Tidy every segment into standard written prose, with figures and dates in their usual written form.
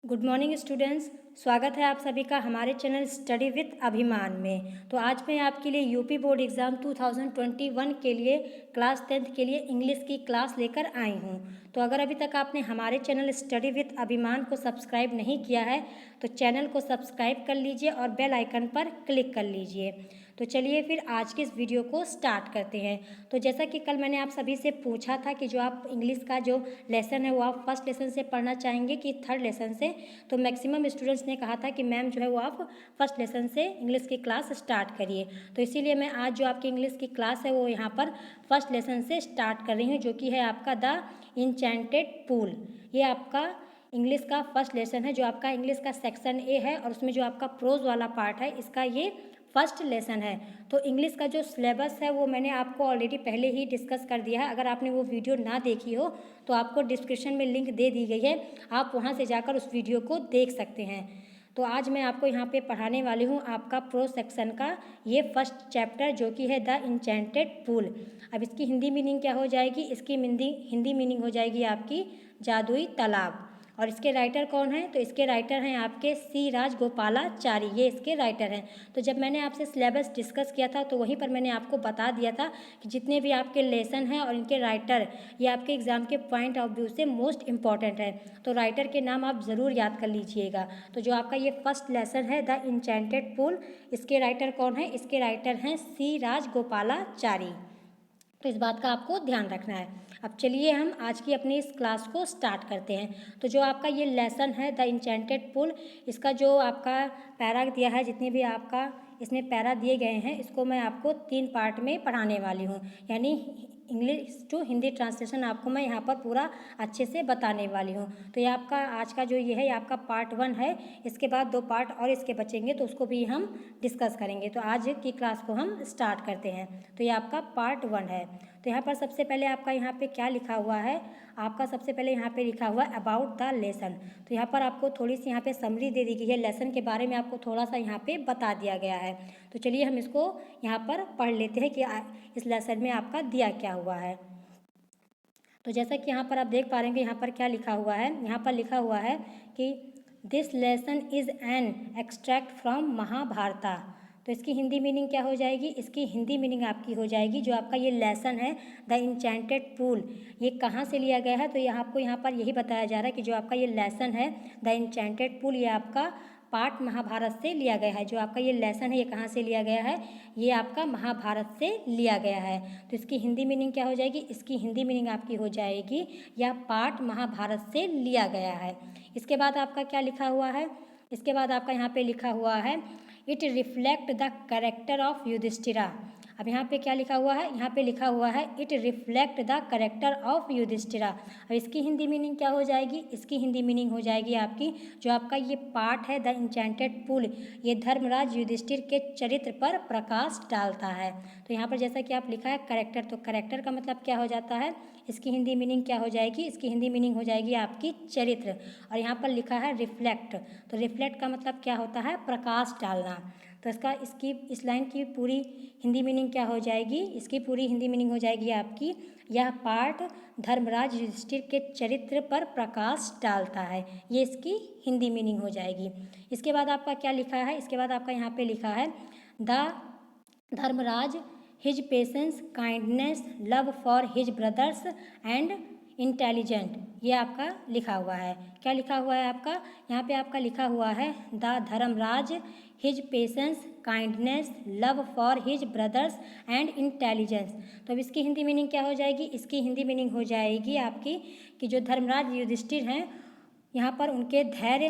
Good morning students. स्वागत है आप सभी का हमारे चैनल स्टडी विथ अभिमान में। तो आज मैं आपके लिए यूपी बोर्ड एग्ज़ाम 2021 के लिए क्लास 10th के लिए इंग्लिश की क्लास लेकर आई हूँ। तो अगर अभी तक आपने हमारे चैनल स्टडी विथ अभिमान को सब्सक्राइब नहीं किया है तो चैनल को सब्सक्राइब कर लीजिए और बेल आइकन पर क्लिक कर लीजिए। तो चलिए फिर आज के इस वीडियो को स्टार्ट करते हैं। तो जैसा कि कल मैंने आप सभी से पूछा था कि जो आप इंग्लिश का जो लेसन है वो आप फर्स्ट लेसन से पढ़ना चाहेंगे कि थर्ड लेसन से, तो मैक्सिमम स्टूडेंट्स ने कहा था कि मैम जो है वो आप फर्स्ट लेसन से इंग्लिश की क्लास स्टार्ट करिए। तो इसीलिए मैं आज जो आपकी इंग्लिश की क्लास है वो यहाँ पर फर्स्ट लेसन से स्टार्ट कर रही हूँ, जो कि है आपका द इंचेंटेड पूल। ये आपका इंग्लिश का फर्स्ट लेसन है, जो आपका इंग्लिश का सेक्शन ए है और उसमें जो आपका प्रोज वाला पार्ट है इसका ये फर्स्ट लेसन है। तो इंग्लिश का जो सिलेबस है वो मैंने आपको ऑलरेडी पहले ही डिस्कस कर दिया है। अगर आपने वो वीडियो ना देखी हो तो आपको डिस्क्रिप्शन में लिंक दे दी गई है, आप वहाँ से जाकर उस वीडियो को देख सकते हैं। तो आज मैं आपको यहाँ पे पढ़ाने वाली हूँ आपका प्रो सेक्शन का ये फर्स्ट चैप्टर, जो कि है द इंचेंटेड पूल। अब इसकी हिंदी मीनिंग क्या हो जाएगी? इसकी हिंदी मीनिंग हो जाएगी आपकी जादुई तालाब। और इसके राइटर कौन हैं? तो इसके राइटर हैं आपके सी राजगोपालाचारी, ये इसके राइटर हैं। तो जब मैंने आपसे सिलेबस डिस्कस किया था तो वहीं पर मैंने आपको बता दिया था कि जितने भी आपके लेसन हैं और इनके राइटर ये आपके एग्जाम के पॉइंट ऑफ व्यू से मोस्ट इंपॉर्टेंट है। तो राइटर के नाम आप ज़रूर याद कर लीजिएगा। तो जो आपका ये फर्स्ट लेसन है द इंचेंटेड पूल, इसके राइटर कौन है? इसके राइटर हैं सी राजगोपालाचारी। तो इस बात का आपको ध्यान रखना है। अब चलिए हम आज की अपनी इस क्लास को स्टार्ट करते हैं। तो जो आपका ये लेसन है द इंचेंटेड पूल, इसका जो आपका पैरा दिया है, जितने भी आपका इसमें पैरा दिए गए हैं, इसको मैं आपको 3 पार्ट में पढ़ाने वाली हूँ। यानी इंग्लिश टू हिंदी ट्रांसलेशन आपको मैं यहाँ पर पूरा अच्छे से बताने वाली हूँ। तो ये आपका आज का जो ये है, ये आपका पार्ट 1 है। इसके बाद 2 पार्ट और इसके बचेंगे तो उसको भी हम डिस्कस करेंगे। तो आज की क्लास को हम स्टार्ट करते हैं। तो ये आपका पार्ट 1 है। तो यहाँ पर सबसे पहले आपका यहाँ पे क्या लिखा हुआ है? आपका सबसे पहले यहाँ पे लिखा हुआ है अबाउट द लेसन। तो यहाँ पर आपको थोड़ी सी यहाँ पे समरी दे दी गई है, लेसन के बारे में आपको थोड़ा सा यहाँ पे बता दिया गया है। तो चलिए हम इसको यहाँ पर पढ़ लेते हैं कि इस लेसन में आपका दिया क्या हुआ है। तो जैसा कि यहाँ पर आप देख पा रहे हैं, यहाँ पर क्या लिखा हुआ है? यहाँ पर लिखा हुआ है कि this lesson is an extract from Mahabharata. तो इसकी हिंदी मीनिंग क्या हो जाएगी? इसकी हिंदी मीनिंग आपकी हो जाएगी, जो आपका ये लेसन है द इंचेंटेड पूल, ये कहाँ से लिया गया है? तो ये आपको यहाँ पर यही बताया जा रहा है कि जो आपका ये लेसन है द इंचेंटेड पूल, ये आपका पार्ट महाभारत से लिया गया है। जो आपका ये लेसन है ये कहाँ से लिया गया है? ये आपका महाभारत से लिया गया है। तो इसकी हिंदी मीनिंग क्या हो जाएगी? इसकी हिंदी मीनिंग आपकी हो जाएगी यह पार्ट महाभारत से लिया गया है। इसके बाद आपका क्या लिखा हुआ है? इसके बाद आपका यहाँ पे लिखा हुआ है it reflect the character of Yudhishthira. अब यहाँ पे क्या लिखा हुआ है? यहाँ पे लिखा हुआ है it reflect the character of Yudhishthira. अब इसकी हिंदी मीनिंग क्या हो जाएगी? इसकी हिंदी मीनिंग हो जाएगी आपकी, जो आपका ये पार्ट है द इंचेंटेड पूल, ये धर्मराज युधिष्ठिर के चरित्र पर प्रकाश डालता है। तो यहाँ पर जैसा कि आप लिखा है कैरेक्टर, तो कैरेक्टर का मतलब क्या हो जाता है? इसकी हिंदी मीनिंग क्या हो जाएगी? इसकी हिंदी मीनिंग हो जाएगी आपकी चरित्र। और यहाँ पर लिखा है रिफ्लेक्ट, तो रिफ्लेक्ट का मतलब क्या होता है? प्रकाश डालना। तो इस लाइन की पूरी हिंदी मीनिंग क्या हो जाएगी? इसकी पूरी हिंदी मीनिंग हो जाएगी आपकी, यह पार्ट धर्मराज युधिष्ठिर के चरित्र पर प्रकाश डालता है। ये इसकी हिंदी मीनिंग हो जाएगी। इसके बाद आपका क्या लिखा है? इसके बाद आपका यहाँ पे लिखा है the Dharmaraj his patience kindness love for his brothers and intelligent, ये आपका लिखा हुआ है। क्या लिखा हुआ है आपका? यहाँ पे आपका लिखा हुआ है the Dharmaraj his patience kindness love for his brothers and intelligence. तो अब इसकी हिंदी मीनिंग क्या हो जाएगी? इसकी हिंदी मीनिंग हो जाएगी आपकी कि जो धर्मराज युधिष्ठिर हैं, यहाँ पर उनके धैर्य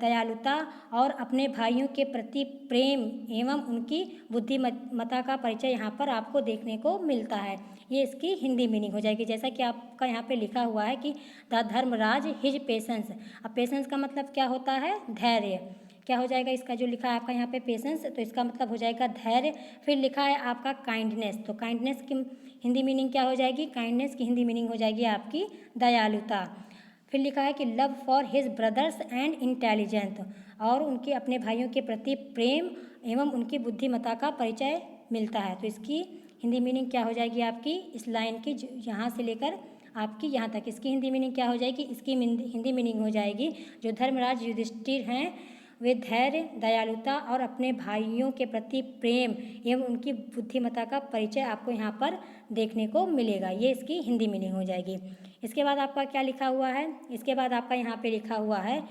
दयालुता और अपने भाइयों के प्रति प्रेम एवं उनकी बुद्धिमत्ता का परिचय यहाँ पर आपको देखने को मिलता है। ये इसकी हिंदी मीनिंग हो जाएगी। जैसा कि आपका यहाँ पे लिखा हुआ है कि द धर्मराज हिज पेशेंस। अब पेशेंस का मतलब क्या होता है? धैर्य। क्या हो जाएगा इसका? जो लिखा है आपका यहाँ पे पेशेंस, तो इसका मतलब हो जाएगा धैर्य। फिर लिखा है आपका काइंडनेस, तो काइंडनेस की हिंदी मीनिंग क्या हो जाएगी? काइंडनेस की हिंदी मीनिंग हो जाएगी आपकी दयालुता। फिर लिखा है कि love for his brothers and intelligent, और उनके अपने भाइयों के प्रति प्रेम एवं उनकी बुद्धिमत्ता का परिचय मिलता है। तो इसकी हिंदी मीनिंग क्या हो जाएगी आपकी? इस लाइन की यहाँ से लेकर आपकी यहाँ तक। इसकी हिंदी मीनिंग क्या हो जाएगी? इसकी हिंदी मीनिंग हो जाएगी, जो धर्मराज युधिष्ठिर हैं वे धैर्य, दयालुता और अपने भाइयों के प्रति प्रेम एवं उनकी बुद्धिमत्ता का परिचय आपको यहाँ पर देखने को मिलेगा। ये इसकी हिंदी मीनिंग हो जाएगी। इसके बाद आपका क्या लिखा हुआ है? इसके बाद आपका यहाँ पे लिखा हुआ है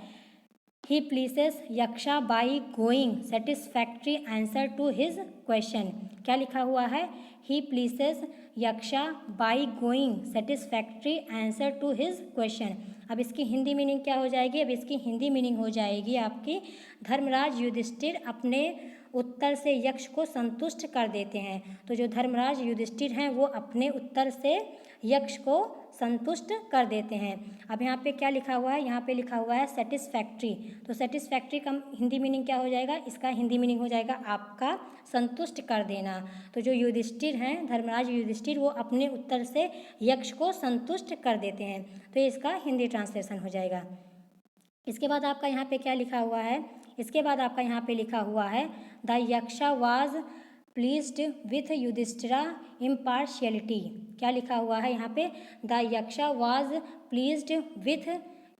He pleases Yaksha by going satisfactory answer to his question। क्या लिखा हुआ है? He pleases Yaksha by going satisfactory answer to his question। अब इसकी हिंदी मीनिंग क्या हो जाएगी? अब इसकी हिंदी मीनिंग हो जाएगी आपकी, धर्मराज युधिष्ठिर अपने उत्तर से यक्ष को संतुष्ट कर देते हैं। तो जो धर्मराज युधिष्ठिर हैं वो अपने उत्तर से यक्ष को संतुष्ट कर देते हैं। अब यहाँ पे क्या लिखा हुआ है? यहाँ पे लिखा हुआ है सेटिस्फैक्ट्री। तो सेटिस्फैक्ट्री का हिंदी मीनिंग क्या हो जाएगा? इसका हिंदी मीनिंग हो जाएगा आपका संतुष्ट कर देना। तो जो युधिष्ठिर हैं, धर्मराज युधिष्ठिर, वो अपने उत्तर से यक्ष को संतुष्ट कर देते हैं। तो इसका हिंदी ट्रांसलेशन हो जाएगा। इसके बाद आपका यहाँ पे क्या लिखा हुआ है? इसके बाद आपका यहाँ पे लिखा हुआ है the Yaksha was pleased with Yudhishthira impartiality. क्या लिखा हुआ है यहाँ पे? The Yaksha was pleased with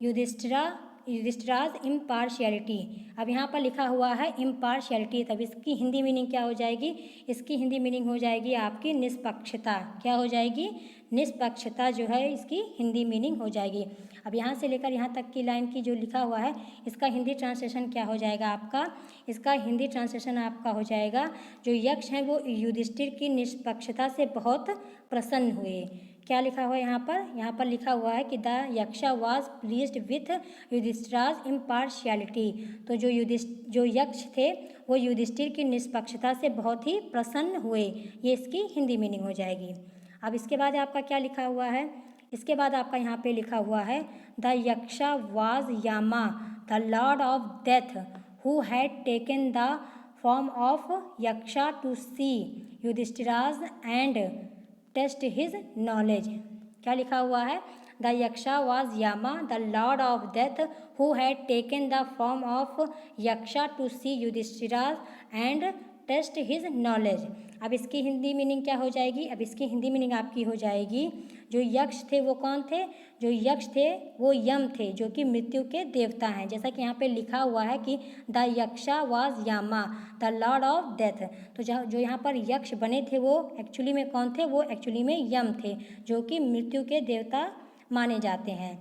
Yudhishthira's impartiality. अब यहाँ पर लिखा हुआ है इम्पार्शियलिटी, तब इसकी हिंदी मीनिंग क्या हो जाएगी? इसकी हिंदी मीनिंग हो जाएगी आपकी निष्पक्षता। क्या हो जाएगी? निष्पक्षता जो है इसकी हिंदी मीनिंग हो जाएगी। अब यहाँ से लेकर यहाँ तक की लाइन की जो लिखा हुआ है, इसका हिंदी ट्रांसलेशन क्या हो जाएगा आपका? इसका हिंदी ट्रांसलेशन आपका हो जाएगा, जो यक्ष हैं वो युधिष्ठिर की निष्पक्षता से बहुत प्रसन्न हुए। क्या लिखा हुआ है यहाँ पर? यहाँ पर लिखा हुआ है कि the Yaksha was pleased with Yudhishthira's impartiality. तो जो यक्ष थे वो युधिष्ठिर की निष्पक्षता से बहुत ही प्रसन्न हुए। ये इसकी हिंदी मीनिंग हो जाएगी। अब इसके बाद आपका क्या लिखा हुआ है? इसके बाद आपका यहाँ पे लिखा हुआ है the Yaksha was Yama the lord of death who had taken the form of Yaksha to see Yudhishthira's and test his knowledge. क्या लिखा हुआ है? The Yaksha was Yama the lord of death who had taken the form of Yaksha to see Yudhishthira's and test his knowledge. अब इसकी Hindi meaning क्या हो जाएगी? अब इसकी हिंदी मीनिंग आपकी हो जाएगी, जो यक्ष थे वो कौन थे? जो यक्ष थे वो यम थे, जो कि मृत्यु के देवता हैं। जैसा कि यहाँ पे लिखा हुआ है कि the Yaksha was Yama the lord of death. तो जो यहाँ पर यक्ष बने थे वो एक्चुअली में कौन थे? वो एक्चुअली में यम थे, जो कि मृत्यु के देवता माने जाते हैं।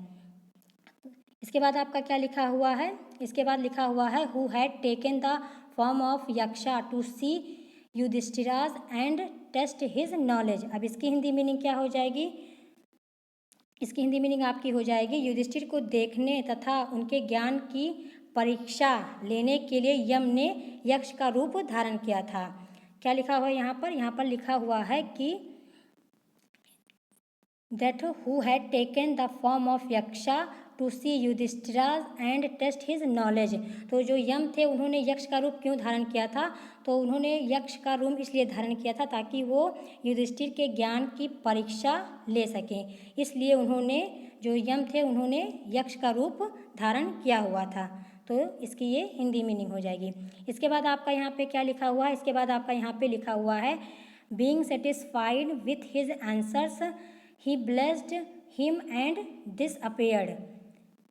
इसके बाद आपका क्या लिखा हुआ है? इसके बाद लिखा हुआ है who had taken the form of Yaksha to see Yudhishthira's and test his knowledge. अब इसकी हिंदी मीनिंग क्या हो जाएगी? इसकी हिंदी मीनिंग आपकी हो जाएगी, युधिष्ठिर को देखने तथा उनके ज्ञान की परीक्षा लेने के लिए यम ने यक्ष का रूप धारण किया था। क्या लिखा हुआ है यहाँ पर? यहाँ पर लिखा हुआ है कि that who had taken the form of yaksha to see Yudhishthira's and test his knowledge. तो जो यम थे उन्होंने यक्ष का रूप क्यों धारण किया था? तो उन्होंने यक्ष का रूप इसलिए धारण किया था ताकि वो युधिष्ठिर के ज्ञान की परीक्षा ले सकें। इसलिए उन्होंने, जो यम थे, उन्होंने यक्ष का रूप धारण किया हुआ था। तो इसकी ये हिंदी मीनिंग हो जाएगी। इसके बाद आपका यहाँ पे क्या लिखा हुआ है? इसके बाद आपका यहाँ पे लिखा हुआ है being satisfied with his answers he blessed him and disappeared.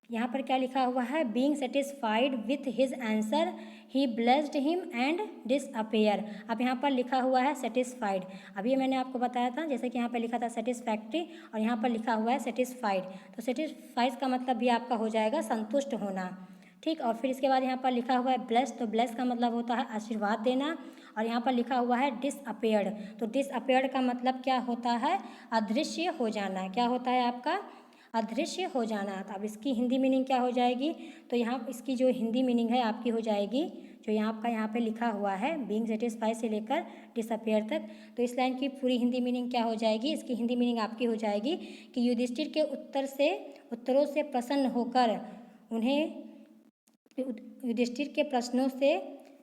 यहाँ पर क्या लिखा हुआ है? Being satisfied with his answer he blessed him and disappear. अब यहाँ पर लिखा हुआ है सेटिस्फाइड। अभी मैंने आपको बताया था, जैसे कि यहाँ पर लिखा था सेटिस्फैक्ट्री और यहाँ पर लिखा हुआ है सेटिस्फाइड। तो सेटिस्फाइड का मतलब भी आपका हो जाएगा संतुष्ट होना, ठीक। और फिर इसके बाद यहाँ पर लिखा हुआ है ब्लेस। तो ब्लेस का मतलब होता है आशीर्वाद देना। और यहाँ पर लिखा हुआ है डिसअपेयर्ड। तो डिसअपेयर्ड का मतलब क्या होता है? अदृश्य हो जाना। क्या होता है आपका? अदृश्य हो जाना। तो अब इसकी हिंदी मीनिंग क्या हो जाएगी? तो यहाँ इसकी जो हिंदी मीनिंग है आपकी हो जाएगी, जो यहाँ पे लिखा हुआ है बीइंग सेटिस्फाइड से लेकर डिसअपेयर तक। तो इस लाइन की पूरी हिंदी मीनिंग क्या हो जाएगी? इसकी हिंदी मीनिंग आपकी हो जाएगी कि युधिष्ठिर के उत्तरों से प्रसन्न होकर उन्हें, युधिष्ठिर के प्रश्नों से,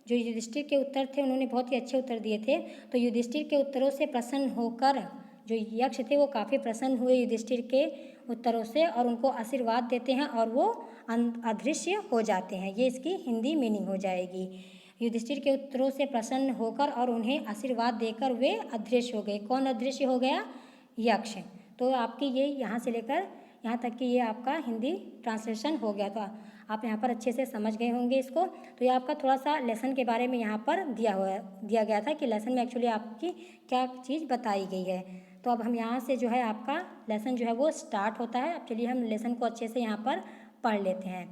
जो युधिष्ठिर के उत्तर थे उन्होंने बहुत ही अच्छे उत्तर दिए थे। तो युधिष्ठिर के उत्तरों से प्रसन्न होकर जो यक्ष थे वो काफ़ी प्रसन्न हुए युधिष्ठिर के उत्तरों से और उनको आशीर्वाद देते हैं और वो अदृश्य हो जाते हैं। ये इसकी हिंदी मीनिंग हो जाएगी। युधिष्ठिर के उत्तरों से प्रसन्न होकर और उन्हें आशीर्वाद देकर वे अदृश्य हो गए। कौन अदृश्य हो गया? यक्ष। तो आपकी ये यहाँ से लेकर यहाँ तक कि ये आपका हिंदी ट्रांसलेशन हो गया। तो आप यहाँ पर अच्छे से समझ गए होंगे इसको। तो ये आपका थोड़ा सा लेसन के बारे में यहाँ पर दिया गया था कि लेसन में एक्चुअली आपकी क्या चीज़ बताई गई है। तो अब हम यहाँ से जो है आपका लेसन जो है वो स्टार्ट होता है। अब चलिए हम लेसन को अच्छे से यहाँ पर पढ़ लेते हैं।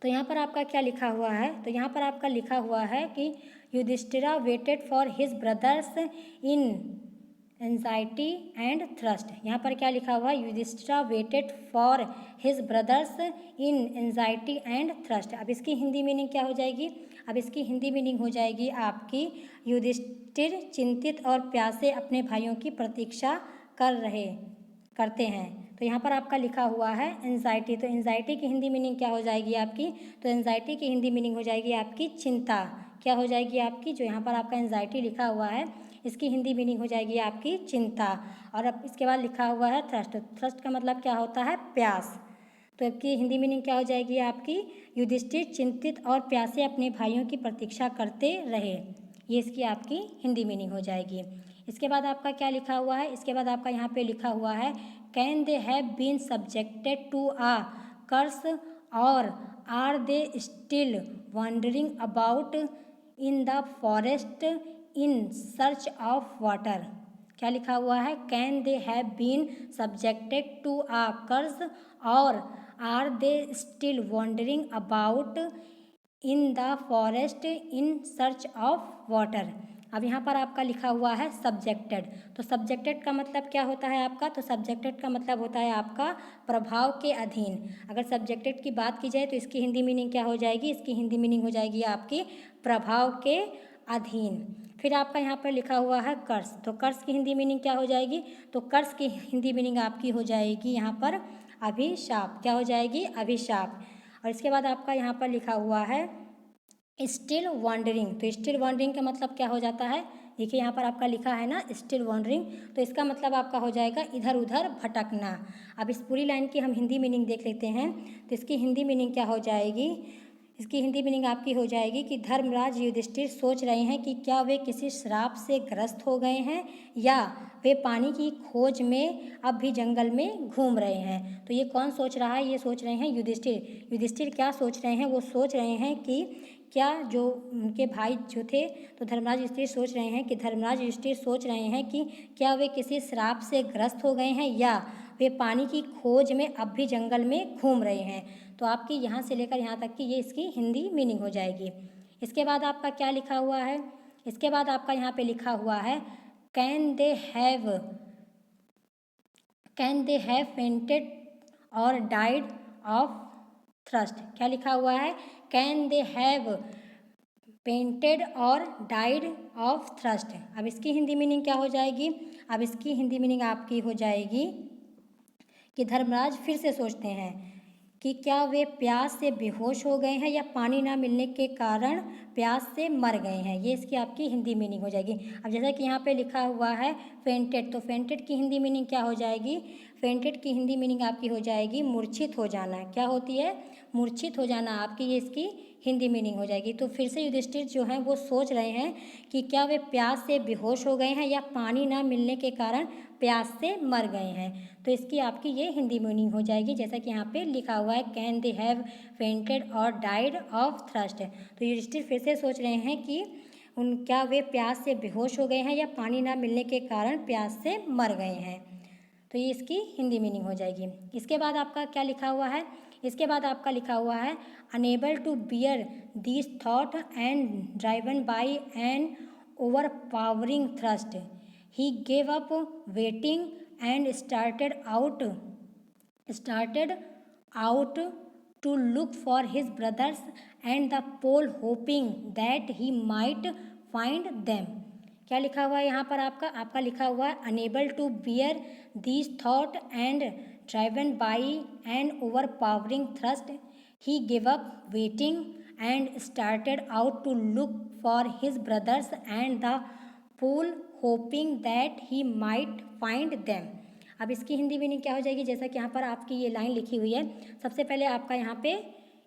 तो यहाँ पर आपका क्या लिखा हुआ है, तो यहाँ पर आपका लिखा हुआ है कि Yudhishthira waited for his brothers in anxiety and thrust. यहाँ पर क्या लिखा हुआ है, Yudhishthira waited for his brothers in anxiety and thrust. अब इसकी हिंदी मीनिंग क्या हो जाएगी, अब इसकी हिंदी मीनिंग हो जाएगी आपकी युधिष्ठिर चिंतित और प्यासे अपने भाइयों की प्रतीक्षा करते हैं। तो यहाँ पर आपका लिखा हुआ है एंजाइटी। तो एंजाइटी की हिंदी मीनिंग क्या हो जाएगी आपकी, तो एंजाइटी की हिंदी मीनिंग हो जाएगी आपकी चिंता। क्या हो जाएगी आपकी, जो यहाँ पर आपका एंजाइटी लिखा हुआ है इसकी हिंदी मीनिंग हो जाएगी आपकी चिंता। और अब इसके बाद लिखा हुआ है थ्रस्ट। थ्रस्ट का मतलब क्या होता है, प्यास। तो इसकी हिंदी मीनिंग क्या हो जाएगी आपकी, युधिष्ठिर चिंतित और प्यासे अपने भाइयों की प्रतीक्षा करते रहे। ये इसकी आपकी हिंदी मीनिंग हो जाएगी। इसके बाद आपका क्या लिखा हुआ है, इसके बाद आपका यहाँ पे लिखा हुआ है can they have been subjected to a curse or are they still wandering about in the forest in search of water. क्या लिखा हुआ है, can they have been subjected to a curse or are they still wandering about in the forest in search of water. अब यहाँ पर आपका लिखा हुआ है सब्जेक्टेड। तो सब्जेक्टेड का मतलब क्या होता है आपका, तो सब्जेक्टेड का मतलब होता है आपका प्रभाव के अधीन। अगर सब्जेक्टेड की बात की जाए तो इसकी हिंदी मीनिंग क्या हो जाएगी, इसकी हिंदी मीनिंग हो जाएगी आपकी प्रभाव के अधीन। फिर आपका यहाँ पर लिखा हुआ है कर्स। तो कर्स की हिंदी मीनिंग क्या हो जाएगी, तो कर्स की हिंदी मीनिंग आपकी हो जाएगी यहाँ पर अभिशाप। क्या हो जाएगी, अभिशाप। और इसके बाद आपका यहाँ पर लिखा हुआ है स्टिल वॉन्डरिंग। तो स्टिल वॉन्डरिंग का मतलब क्या हो जाता है, देखिए यहाँ पर आपका लिखा है ना स्टिल वॉन्डरिंग, तो इसका मतलब आपका हो जाएगा इधर उधर भटकना। अब इस पूरी लाइन की हम हिंदी मीनिंग देख लेते हैं। तो इसकी हिंदी मीनिंग क्या हो जाएगी, इसकी हिंदी मीनिंग आपकी हो जाएगी कि धर्मराज युधिष्ठिर सोच रहे हैं कि क्या वे किसी श्राप से ग्रस्त हो गए हैं या वे पानी की खोज में अब भी जंगल में घूम रहे हैं। तो ये कौन सोच रहा है, ये सोच रहे हैं युधिष्ठिर। युधिष्ठिर क्या सोच रहे हैं, वो सोच रहे हैं कि क्या जो उनके भाई जो थे, तो धर्मराज युधिष्ठिर सोच रहे हैं कि धर्मराज युधिष्ठिर सोच रहे हैं कि क्या वे किसी श्राप से ग्रस्त हो गए हैं या वे पानी की खोज में अब भी जंगल में घूम रहे हैं। तो आपकी यहाँ से लेकर यहाँ तक की ये इसकी हिंदी मीनिंग हो जाएगी। इसके बाद आपका क्या लिखा हुआ है, इसके बाद आपका यहाँ पे लिखा हुआ है कैन दे हैव फेंटेड और डाइड ऑफ थ्रस्ट। क्या लिखा हुआ है, कैन दे हैव पेंटेड और डाइड ऑफ थ्रस्ट। अब इसकी हिंदी मीनिंग क्या हो जाएगी, अब इसकी हिंदी मीनिंग आपकी हो जाएगी कि धर्मराज फिर से सोचते हैं कि क्या वे प्यास से बेहोश हो गए हैं या पानी ना मिलने के कारण प्यास से मर गए हैं। ये इसकी आपकी हिंदी मीनिंग हो जाएगी। अब जैसा कि यहाँ पे लिखा हुआ है फेंटेड, तो फेंटेड की हिंदी मीनिंग क्या हो जाएगी, फेंटेड की हिंदी मीनिंग आपकी हो जाएगी मूर्छित हो जाना। क्या होती है, मूर्छित हो जाना आपकी, ये इसकी हिंदी मीनिंग हो जाएगी। तो फिर से युधिष्ठिर जो हैं वो सोच रहे हैं कि क्या वे प्यास से बेहोश हो गए हैं या पानी ना मिलने के कारण प्यास से मर गए हैं। तो इसकी आपकी ये हिंदी मीनिंग हो जाएगी जैसा कि यहाँ पे लिखा हुआ है कैन दे हैव फेंटेड और डाइड ऑफ थ्रस्ट। तो युधिष्ठिर फिर से सोच रहे हैं कि क्या वे प्यास से बेहोश हो गए हैं या पानी ना मिलने के कारण प्यास से मर गए हैं। तो ये इसकी हिंदी मीनिंग हो जाएगी। इसके बाद आपका क्या लिखा हुआ है, इसके बाद आपका लिखा हुआ है unable to bear this thought and driven by an overpowering thrust he gave up waiting and started out to look for his brothers and the pole hoping that he might find them। क्या लिखा हुआ है यहाँ पर आपका लिखा हुआ है unable to bear these thought and driven by an overpowering thrust he give up waiting and started out to look for his brothers and the pole hoping that he might find them. अब इसकी Hindi meaning क्या हो जाएगी, जैसा कि यहाँ पर आपकी ये लाइन लिखी हुई है। सबसे पहले आपका यहाँ पे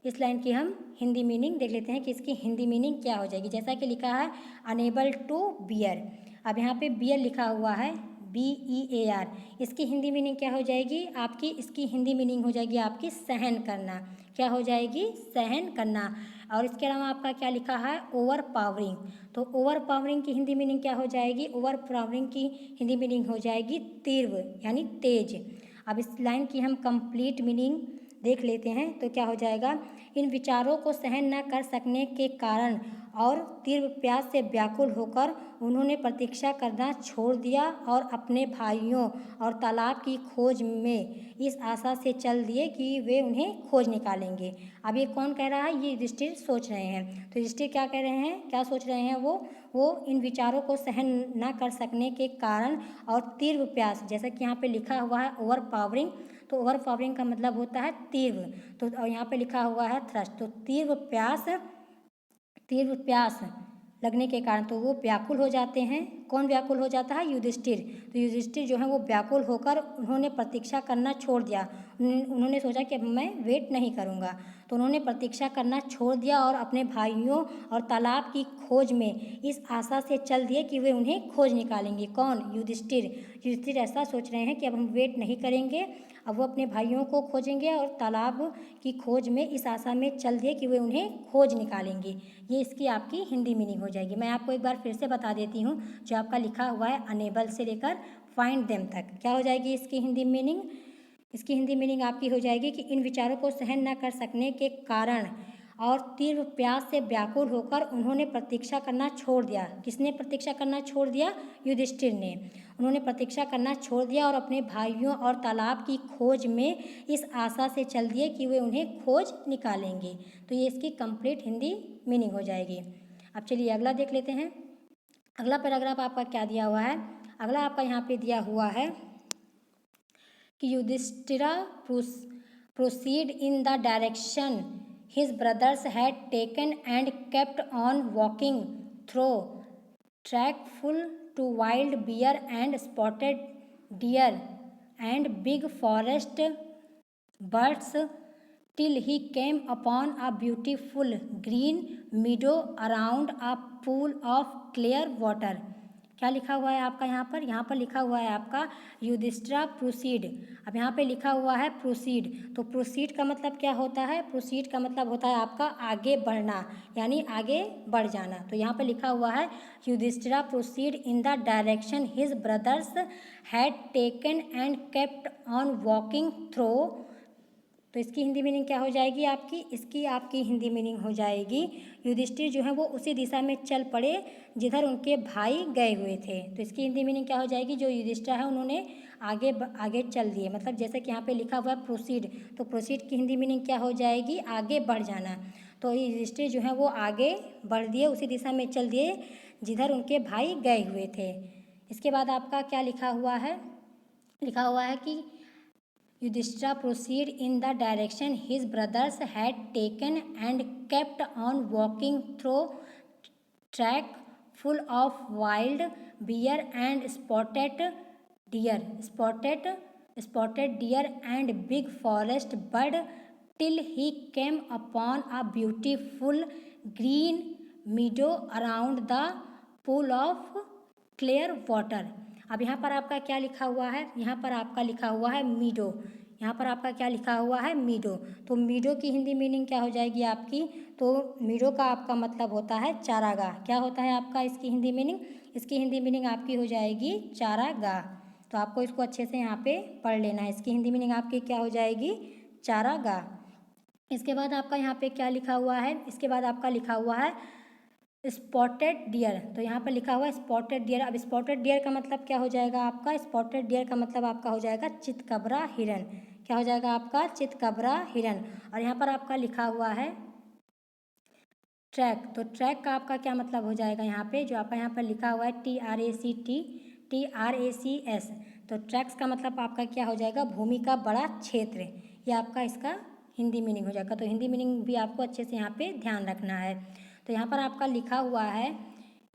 इस लाइन की हम हिंदी मीनिंग देख लेते हैं कि इसकी हिंदी मीनिंग क्या हो जाएगी। जैसा कि लिखा है अनेबल टू बियर। अब यहाँ पे बियर लिखा हुआ है BEAR। इसकी हिंदी मीनिंग क्या हो जाएगी आपकी? इसकी हिंदी मीनिंग हो जाएगी आपकी सहन करना। क्या हो जाएगी? सहन करना। और इसके अलावा आपका क्या लिखा है? Over powering. तो ओवर पावरिंग की हिंदी मीनिंग क्या हो जाएगी? ओवर पावरिंग की हिंदी मीनिंग हो जाएगी तीव्र यानी तेज। अब इस लाइन की हम कंप्लीट मीनिंग देख लेते हैं तो क्या हो जाएगा? इन विचारों को सहन न कर सकने के कारण और तीव्र प्यास से व्याकुल होकर उन्होंने प्रतीक्षा करना छोड़ दिया और अपने भाइयों और तालाब की खोज में इस आशा से चल दिए कि वे उन्हें खोज निकालेंगे। अब ये कौन कह रहा है? ये युधिष्ठिर सोच रहे हैं। तो युधिष्ठिर क्या कह रहे हैं? क्या सोच रहे हैं वो इन विचारों को सहन न कर सकने के कारण और तीव्र प्यास, जैसा कि यहाँ पे लिखा हुआ है ओवर पावरिंग, तो ओवर पावरिंग का मतलब होता है तीव्र। तो यहाँ पे लिखा हुआ है थ्रस्ट, तो तीव्र प्यास लगने के कारण तो वो व्याकुल हो जाते हैं। कौन व्याकुल हो जाता है? युधिष्ठिर। तो युधिष्ठिर जो है वो व्याकुल होकर उन्होंने प्रतीक्षा करना छोड़ दिया। उन्होंने सोचा कि अब मैं वेट नहीं करूँगा, तो उन्होंने प्रतीक्षा करना छोड़ दिया और अपने भाइयों और तालाब की खोज में इस आशा से चल दिए कि वे उन्हें खोज निकालेंगे। कौन? युधिष्ठिर। युधिष्ठिर ऐसा सोच रहे हैं कि अब हम वेट नहीं करेंगे, अब वो अपने भाइयों को खोजेंगे और तालाब की खोज में इस आशा में चल दिए कि वे उन्हें खोज निकालेंगे। ये इसकी आपकी हिंदी मीनिंग हो जाएगी। मैं आपको एक बार फिर से बता देती हूँ, जो आपका लिखा हुआ है अनेबल से लेकर फाइंड देम तक, क्या हो जाएगी इसकी हिंदी मीनिंग? इसकी हिंदी मीनिंग आपकी हो जाएगी कि इन विचारों को सहन न कर सकने के कारण और तीव्र प्यास से व्याकुल होकर उन्होंने प्रतीक्षा करना छोड़ दिया। किसने प्रतीक्षा करना छोड़ दिया? युधिष्ठिर ने। उन्होंने प्रतीक्षा करना छोड़ दिया और अपने भाइयों और तालाब की खोज में इस आशा से चल दिए कि वे उन्हें खोज निकालेंगे। तो ये इसकी कंप्लीट हिंदी मीनिंग हो जाएगी। अब चलिए अगला देख लेते हैं। अगला पैराग्राफ आपका क्या दिया हुआ है? अगला आपका यहाँ पे दिया हुआ है कि Yudhishthira proceed in the direction his brothers had taken and kept on walking through track full to wild bear and spotted deer and big forest birds till he came upon a beautiful green meadow around a pool of clear water। क्या लिखा हुआ है आपका यहाँ पर? यहाँ पर लिखा हुआ है आपका युधिष्ठिरा प्रोसीड। अब यहाँ पे लिखा हुआ है प्रोसीड, तो प्रोसीड का मतलब क्या होता है? प्रोसीड का मतलब होता है आपका आगे बढ़ना, यानी आगे बढ़ जाना। तो यहाँ पे लिखा हुआ है Yudhishthira proceed in the direction his brothers had taken and kept on walking through. तो इसकी हिंदी मीनिंग क्या हो जाएगी आपकी? इसकी आपकी हिंदी मीनिंग हो जाएगी युधिष्ठिर जो है वो उसी दिशा में चल पड़े जिधर उनके भाई गए हुए थे। तो इसकी हिंदी मीनिंग क्या हो जाएगी? जो युधिष्ठिर है उन्होंने आगे चल दिए, मतलब जैसे कि यहाँ पे लिखा हुआ है प्रोसीड, तो प्रोसीड की हिंदी मीनिंग क्या हो जाएगी? आगे बढ़ जाना। तो युधिष्ठिर जो है वो आगे बढ़ दिए, उसी दिशा में चल दिए जिधर उनके भाई गए हुए थे। इसके बाद आपका क्या लिखा हुआ है? लिखा हुआ है कि Yudhishthira proceed in the direction his brothers had taken and kept on walking through track full of wild bear and spotted deer and big forest bird till he came upon a beautiful green meadow around the pool of clear water। अब यहाँ पर आपका क्या लिखा हुआ है? यहाँ पर आपका लिखा हुआ है मीडो। यहाँ पर आपका क्या लिखा हुआ है? मीडो। तो मीडो की हिंदी मीनिंग क्या हो जाएगी आपकी? तो मीडो का आपका मतलब होता है चारागाह। क्या होता है आपका इसकी हिंदी मीनिंग? इसकी हिंदी मीनिंग आपकी हो जाएगी चारागाह। तो आपको इसको अच्छे से यहाँ पे पढ़ लेना है। इसकी हिंदी मीनिंग आपकी क्या हो जाएगी? चारागाह। इसके बाद आपका यहाँ पे क्या लिखा हुआ है? इसके बाद आपका लिखा हुआ है स्पॉटेड डियर। तो यहाँ पर लिखा हुआ है स्पॉटेड डियर। अब स्पॉटेड डियर का मतलब क्या हो जाएगा आपका? स्पॉटेड डियर का मतलब आपका हो जाएगा चितकबरा हिरन। क्या हो जाएगा आपका? चितकबरा हिरन। और यहाँ पर आपका लिखा हुआ है ट्रैक। तो ट्रैक का आपका क्या मतलब हो जाएगा? यहाँ पे जो आपका यहाँ पर लिखा हुआ है TRACS। तो ट्रैक्स का मतलब आपका क्या हो जाएगा? भूमि का बड़ा क्षेत्र। ये आपका इसका हिंदी मीनिंग हो जाएगा। तो हिंदी मीनिंग भी आपको अच्छे से यहाँ पे ध्यान रखना है। तो यहाँ पर आपका लिखा हुआ है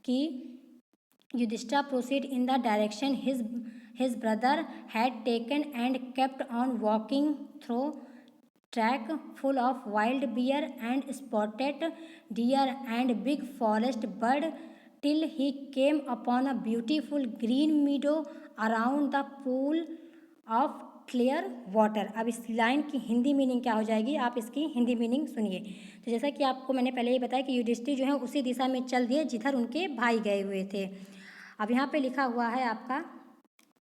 कि Yudhishthira proceed in the direction his brother had taken and kept on walking through track full of wild bear and spotted deer and big forest bird till he came upon a beautiful green meadow around the pool of clear water. अब इस line की Hindi meaning क्या हो जाएगी, आप इसकी Hindi meaning सुनिए। तो जैसा कि आपको मैंने पहले ही बताया कि युधिष्ठिर जो है उसी दिशा में चल दिए जिधर उनके भाई गए हुए थे। अब यहाँ पे लिखा हुआ है आपका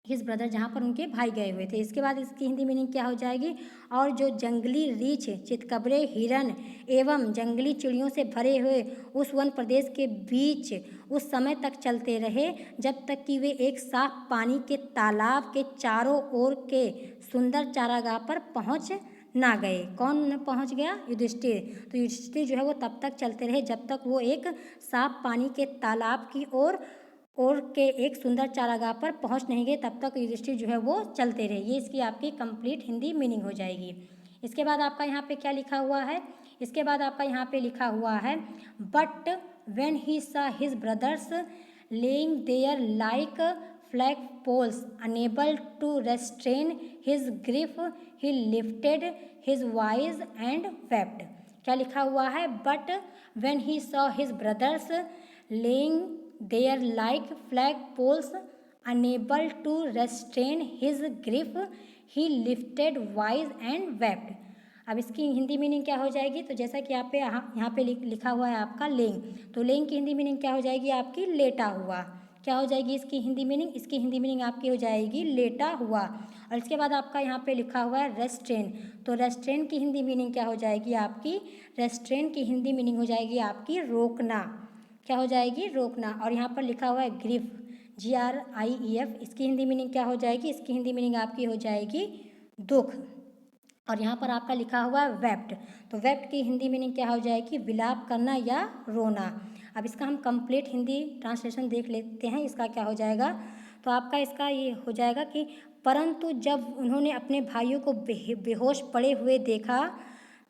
हिज ब्रदर, जहाँ पर उनके भाई गए हुए थे। इसके बाद इसकी हिंदी मीनिंग क्या हो जाएगी, और जो जंगली रीछ, चितकबरे, हिरन एवं जंगली चिड़ियों से भरे हुए उस वन प्रदेश के बीच उस समय तक चलते रहे जब तक कि वे एक साफ पानी के तालाब के चारों ओर के सुंदर चारागाह पर पहुंच ना गए। कौन पहुंच गया, युधिष्ठिर। तो युधिष्ठिर जो है वो तब तक चलते रहे जब तक वो एक साफ पानी के तालाब की ओर के एक सुंदर चारागाह पर पहुंच नहीं गए, तब तक युधिष्ठिर जो है वो चलते रहे। ये इसकी आपकी कंप्लीट हिंदी मीनिंग हो जाएगी। इसके बाद आपका यहाँ पे क्या लिखा हुआ है, इसके बाद आपका यहाँ पे लिखा हुआ है but when he saw his brothers lying there like flag poles unable to restrain his grief he lifted his voice and wept. क्या लिखा हुआ है, but when he saw his brothers lying there like flag poles unable to restrain his grief he lifted voice and wept. अब इसकी Hindi meaning क्या हो जाएगी, तो जैसा कि यहाँ पे लिखा हुआ है आपका लेंग, तो लेंग की हिंदी मीनिंग क्या हो जाएगी आपकी, लेटा हुआ। क्या हो जाएगी इसकी हिंदी मीनिंग, इसकी हिंदी मीनिंग आपकी हो जाएगी लेटा हुआ। और इसके बाद आपका यहाँ पे लिखा हुआ है रेस्ट्रेन, तो रेस्ट्रेन की हिंदी मीनिंग क्या हो जाएगी आपकी, रेस्ट्रेन की हिंदी मीनिंग हो जाएगी आपकी रोकना। क्या हो जाएगी, रोकना। और यहाँ पर लिखा हुआ है ग्रिफ, GRIEF, इसकी हिंदी मीनिंग क्या हो जाएगी, इसकी हिंदी मीनिंग आपकी हो जाएगी दुख। और यहाँ पर आपका लिखा हुआ है वेप्ट, तो वेप्ट की हिंदी मीनिंग क्या हो जाएगी, विलाप करना या रोना। अब इसका हम कंप्लीट हिंदी ट्रांसलेशन देख लेते हैं, इसका क्या हो जाएगा। तो आपका इसका ये हो जाएगा कि परंतु जब उन्होंने अपने भाइयों को बेहोश पड़े हुए देखा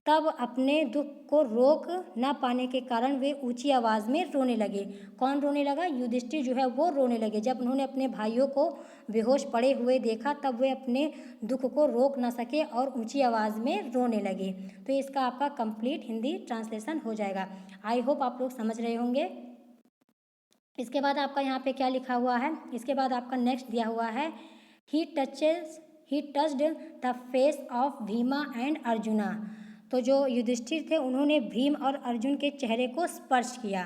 तब अपने दुख को रोक न पाने के कारण वे ऊंची आवाज़ में रोने लगे। कौन रोने लगा, युधिष्ठिर जो है वो रोने लगे। जब उन्होंने अपने भाइयों को बेहोश पड़े हुए देखा तब वे अपने दुख को रोक ना सके और ऊंची आवाज़ में रोने लगे। तो इसका आपका कंप्लीट हिंदी ट्रांसलेशन हो जाएगा। आई होप आप लोग समझ रहे होंगे। इसके बाद आपका यहाँ पे क्या लिखा हुआ है, इसके बाद आपका नेक्स्ट दिया हुआ है ही touched the face of Bhima and Arjuna. तो जो युधिष्ठिर थे उन्होंने भीम और अर्जुन के चेहरे को स्पर्श किया।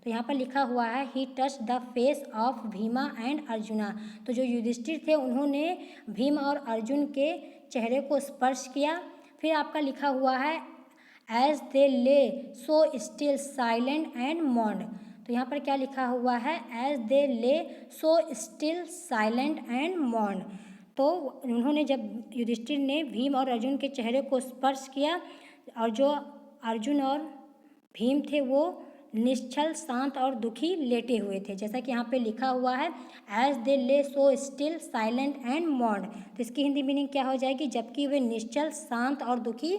तो यहाँ पर लिखा हुआ है he touch the face of Bhima and Arjuna. तो जो युधिष्ठिर थे उन्होंने भीम और अर्जुन के चेहरे को स्पर्श किया। फिर आपका लिखा हुआ है एज दे ले सो स्टिल साइलेंट एंड मौन्ड। तो यहाँ पर क्या लिखा हुआ है, एज दे ले सो स्टिल साइलेंट एंड मौन्ड। तो उन्होंने जब युधिष्ठिर ने भीम और अर्जुन के चेहरे को स्पर्श किया और जो अर्जुन और भीम थे वो निश्चल, शांत और दुखी लेटे हुए थे, जैसा कि यहाँ पे लिखा हुआ है एज दे ले सो स्टिल साइलेंट एंड मौन्ड। तो इसकी हिंदी मीनिंग क्या हो जाएगी, जबकि वे निश्चल, शांत और दुखी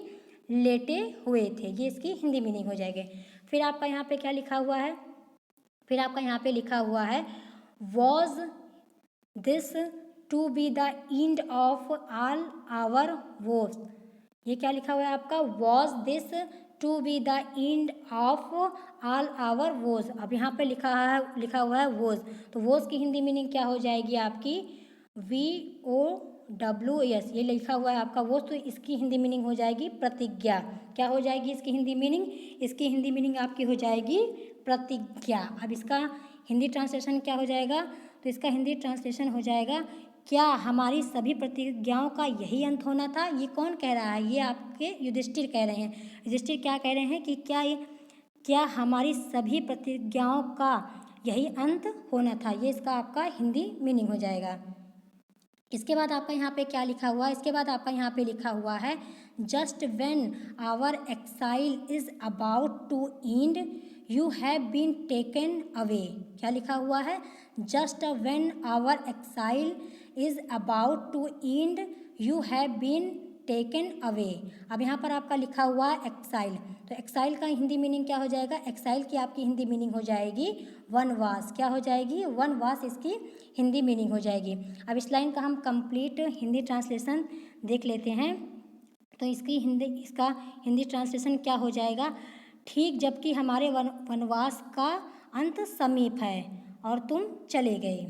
लेटे हुए थे। ये इसकी हिंदी मीनिंग हो जाएगी। फिर आपका यहाँ पे क्या लिखा हुआ है, फिर आपका यहाँ पे लिखा हुआ है was this to be the end of all our woes. ये क्या लिखा हुआ है आपका, was this to be the end of all our woes. अब यहाँ पे लिखा हुआ है वोज, तो वोज की हिंदी मीनिंग क्या हो जाएगी आपकी, VOWS। ये लिखा हुआ है आपका वोज, तो इसकी हिंदी मीनिंग हो जाएगी प्रतिज्ञा। क्या हो जाएगी इसकी हिंदी मीनिंग, इसकी हिंदी मीनिंग आपकी हो जाएगी प्रतिज्ञा। अब इसका हिंदी ट्रांसलेशन क्या हो जाएगा, तो इसका हिंदी ट्रांसलेशन हो जाएगा क्या हमारी सभी प्रतिज्ञाओं का यही अंत होना था। ये कौन कह रहा है, ये आपके युधिष्ठिर कह रहे हैं। युधिष्ठिर क्या कह रहे हैं कि क्या हमारी सभी प्रतिज्ञाओं का यही अंत होना था। ये इसका आपका हिंदी मीनिंग हो जाएगा। इसके बाद आपका यहाँ पे क्या लिखा हुआ है, इसके बाद आपका यहाँ पे लिखा हुआ है just when our exile is about to end you have been taken away. क्या लिखा हुआ है, just when our exile is about to end you have been taken away. अब यहाँ पर आपका लिखा हुआ है एक्साइल, तो एक्साइल का हिंदी मीनिंग क्या हो जाएगा, एक्साइल की आपकी हिंदी मीनिंग हो जाएगी वनवास। क्या हो जाएगी, वनवास इसकी हिंदी मीनिंग हो जाएगी। अब इस लाइन का हम कंप्लीट हिंदी ट्रांसलेशन देख लेते हैं। तो इसका हिंदी ट्रांसलेशन क्या हो जाएगा, ठीक जबकि हमारे वनवास का अंत समीप है और तुम चले गए।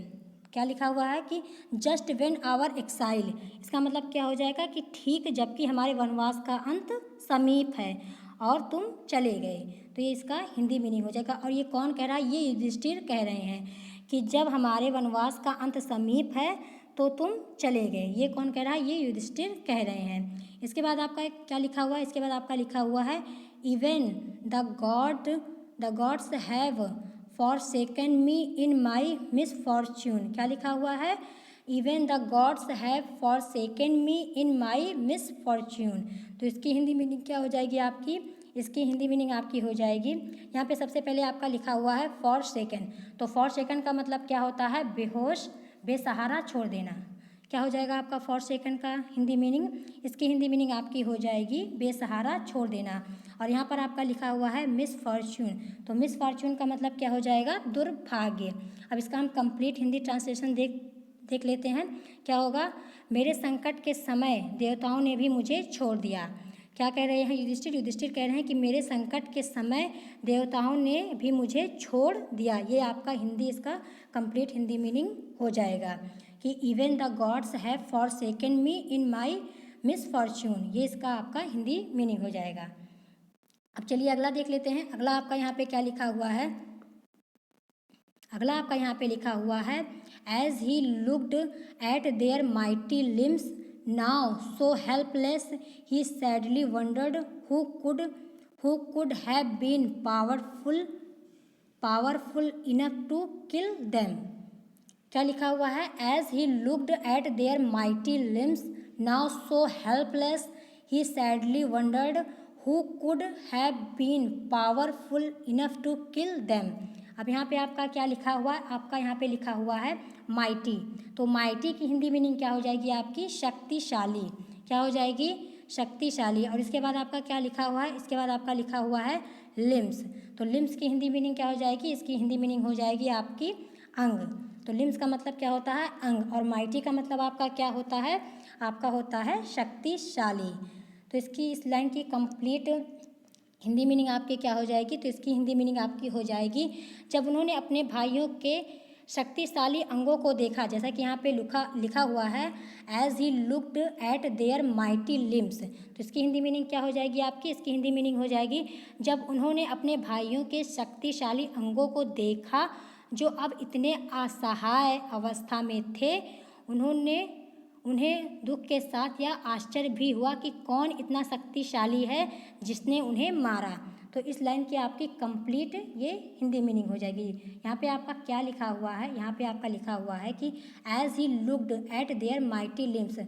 क्या लिखा हुआ है कि जस्ट व्हेन आवर एक्साइल, इसका मतलब क्या हो जाएगा कि ठीक जबकि हमारे वनवास का अंत समीप है और तुम चले गए। तो ये इसका हिंदी मीनिंग हो जाएगा। और ये कौन कह रहा है? ये युधिष्ठिर कह रहे हैं कि जब हमारे वनवास का अंत समीप है तो तुम चले गए। ये कौन कह रहा है? ये युधिष्ठिर कह रहे हैं। इसके बाद आपका क्या लिखा हुआ है? इसके बाद आपका लिखा हुआ है even the gods have forsaken me in my misfortune. क्या लिखा हुआ है? Even the gods have forsaken me in my misfortune. तो इसकी हिंदी मीनिंग क्या हो जाएगी आपकी? इसकी हिंदी मीनिंग आपकी हो जाएगी, यहाँ पे सबसे पहले आपका लिखा हुआ है फॉरसेकन। तो फॉरसेकन का मतलब क्या होता है? बेहोश, बेसहारा छोड़ देना। क्या हो जाएगा आपका फॉरसेकन का हिंदी मीनिंग? इसकी हिंदी मीनिंग आपकी हो जाएगी बेसहारा छोड़ देना। और यहाँ पर आपका लिखा हुआ है मिसफॉर्च्यून। तो मिसफॉर्च्यून का मतलब क्या हो जाएगा? दुर्भाग्य। अब इसका हम कंप्लीट हिंदी ट्रांसलेशन देख लेते हैं। क्या होगा? मेरे संकट के समय देवताओं ने भी मुझे छोड़ दिया। क्या कह रहे हैं युधिष्ठिर? युधिष्ठिर कह रहे हैं कि मेरे संकट के समय देवताओं ने भी मुझे छोड़ दिया। ये आपका हिंदी इसका कंप्लीट हिंदी मीनिंग हो जाएगा कि even the gods have forsaken me in my misfortune. ये इसका आपका हिंदी मीनिंग हो जाएगा। अब चलिए अगला देख लेते हैं। अगला आपका यहाँ पे क्या लिखा हुआ है? अगला आपका यहाँ पे लिखा हुआ है as he looked at their mighty limbs now so helpless he sadly wondered who could have been powerful enough to kill them. क्या लिखा हुआ है? As he looked at their mighty limbs now so helpless he sadly wondered who could have been powerful enough to kill them. अब यहाँ पे आपका क्या लिखा हुआ है? आपका यहाँ पे लिखा हुआ है माइटी। तो माइटी की हिंदी मीनिंग क्या हो जाएगी आपकी? शक्तिशाली। क्या हो जाएगी? शक्तिशाली। और इसके बाद आपका क्या लिखा हुआ है? इसके बाद आपका लिखा हुआ है लिम्स। तो लिम्स की हिंदी मीनिंग क्या हो जाएगी? इसकी हिंदी मीनिंग हो जाएगी आपकी अंग। तो लिम्स का मतलब क्या होता है? अंग। और माइटी का मतलब आपका क्या होता है? आपका होता है शक्तिशाली। तो इसकी इस लाइन की कंप्लीट हिंदी मीनिंग आपकी क्या हो जाएगी? तो इसकी हिंदी मीनिंग आपकी हो जाएगी जब उन्होंने अपने भाइयों के शक्तिशाली अंगों को देखा, जैसा कि यहाँ पे लिखा हुआ है as he looked at their mighty limbs. तो इसकी हिंदी मीनिंग क्या हो जाएगी आपकी? इसकी हिंदी मीनिंग हो जाएगी जब उन्होंने अपने भाइयों के शक्तिशाली अंगों को देखा जो अब इतने असहाय अवस्था में थे। उन्हें दुख के साथ यह आश्चर्य भी हुआ कि कौन इतना शक्तिशाली है जिसने उन्हें मारा। तो इस लाइन की आपकी कंप्लीट ये हिंदी मीनिंग हो जाएगी। यहाँ पे आपका क्या लिखा हुआ है? यहाँ पे आपका लिखा हुआ है कि as he looked at their mighty limbs.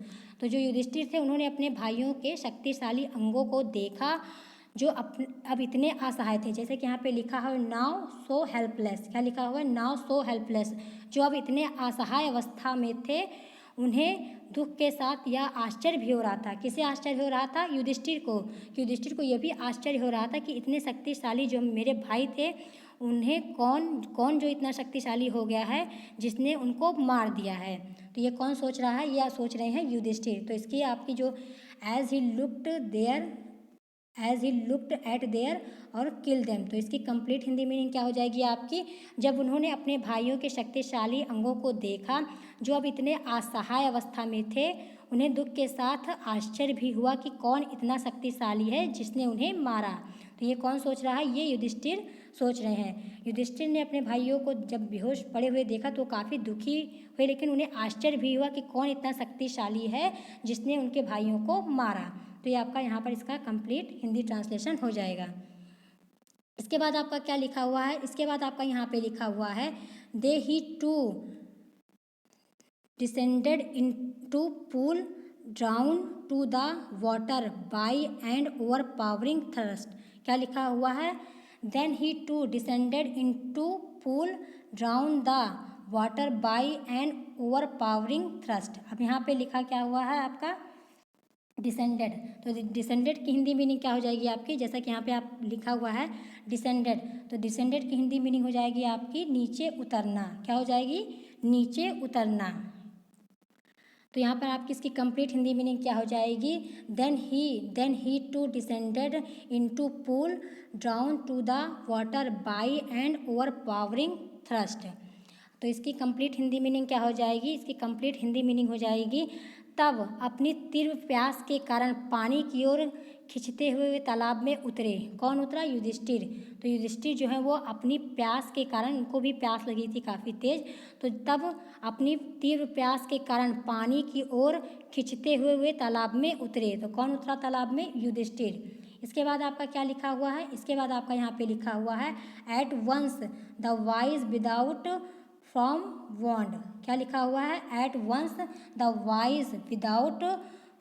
तो जो युधिष्ठिर थे उन्होंने अपने भाइयों के शक्तिशाली अंगों को देखा जो अब इतने असहाय थे। जैसे कि यहाँ पे लिखा है नाउ सो हेल्पलेस। क्या लिखा हुआ है? Now so helpless. जो अब इतने असहाय अवस्था में थे उन्हें दुख के साथ यह आश्चर्य भी हो रहा था। किसे आश्चर्य हो रहा था? युधिष्ठिर को। युधिष्ठिर को यह भी आश्चर्य हो रहा था कि इतने शक्तिशाली जो मेरे भाई थे उन्हें कौन जो इतना शक्तिशाली हो गया है जिसने उनको मार दिया है। तो ये कौन सोच रहा है? यह सोच रहे हैं युधिष्ठिर। तो इसकी आपकी जो as he looked at their और किल देम। तो इसकी कंप्लीट हिंदी मीनिंग क्या हो जाएगी आपकी? जब उन्होंने अपने भाइयों के शक्तिशाली अंगों को देखा जो अब इतने असहाय अवस्था में थे, उन्हें दुख के साथ आश्चर्य भी हुआ कि कौन इतना शक्तिशाली है जिसने उन्हें मारा। तो ये कौन सोच रहा है? ये युधिष्ठिर सोच रहे हैं। युधिष्ठिर ने अपने भाइयों को जब बेहोश पड़े हुए देखा तो काफ़ी दुखी हुए, लेकिन उन्हें आश्चर्य भी हुआ कि कौन इतना शक्तिशाली है जिसने उनके भाइयों को मारा। तो ये आपका यहाँ पर इसका कंप्लीट हिंदी ट्रांसलेशन हो जाएगा। इसके बाद आपका क्या लिखा हुआ है? इसके बाद आपका यहाँ पे लिखा हुआ है then he to descended into pool drown to the water by and overpowering thirst. क्या लिखा हुआ है? Then he to descended into pool drawn the water by and overpowering thrust. अब यहाँ पे लिखा क्या हुआ है आपका? डिसेंडेड। तो डिसेंडेड की हिंदी मीनिंग क्या हो जाएगी आपकी? जैसा कि यहाँ पे आप लिखा हुआ है डिसेंडेड। तो डिसेंडेड की हिंदी मीनिंग हो जाएगी आपकी नीचे उतरना। क्या हो जाएगी? नीचे उतरना। तो यहाँ पर आपकी इसकी कंप्लीट हिंदी मीनिंग क्या हो जाएगी? Then he to descended into pool drown to the water by and overpowering thrust. तो इसकी कंप्लीट हिंदी मीनिंग क्या हो जाएगी? इसकी कंप्लीट हिंदी मीनिंग हो जाएगी, तब अपनी तीव्र प्यास के कारण पानी की ओर खिंचते हुए वे तालाब में उतरे। कौन उतरा? युधिष्ठिर। तो युधिष्ठिर जो है वो अपनी प्यास के कारण, उनको भी प्यास लगी थी काफ़ी तेज़, तो तब अपनी तीव्र प्यास के कारण पानी की ओर खिंचते हुए वे तालाब में उतरे। तो कौन उतरा तालाब में? युधिष्ठिर। इसके बाद आपका क्या लिखा हुआ है? इसके बाद आपका यहाँ पे लिखा हुआ है at once the voice without from warned. क्या लिखा हुआ है? At once the voice without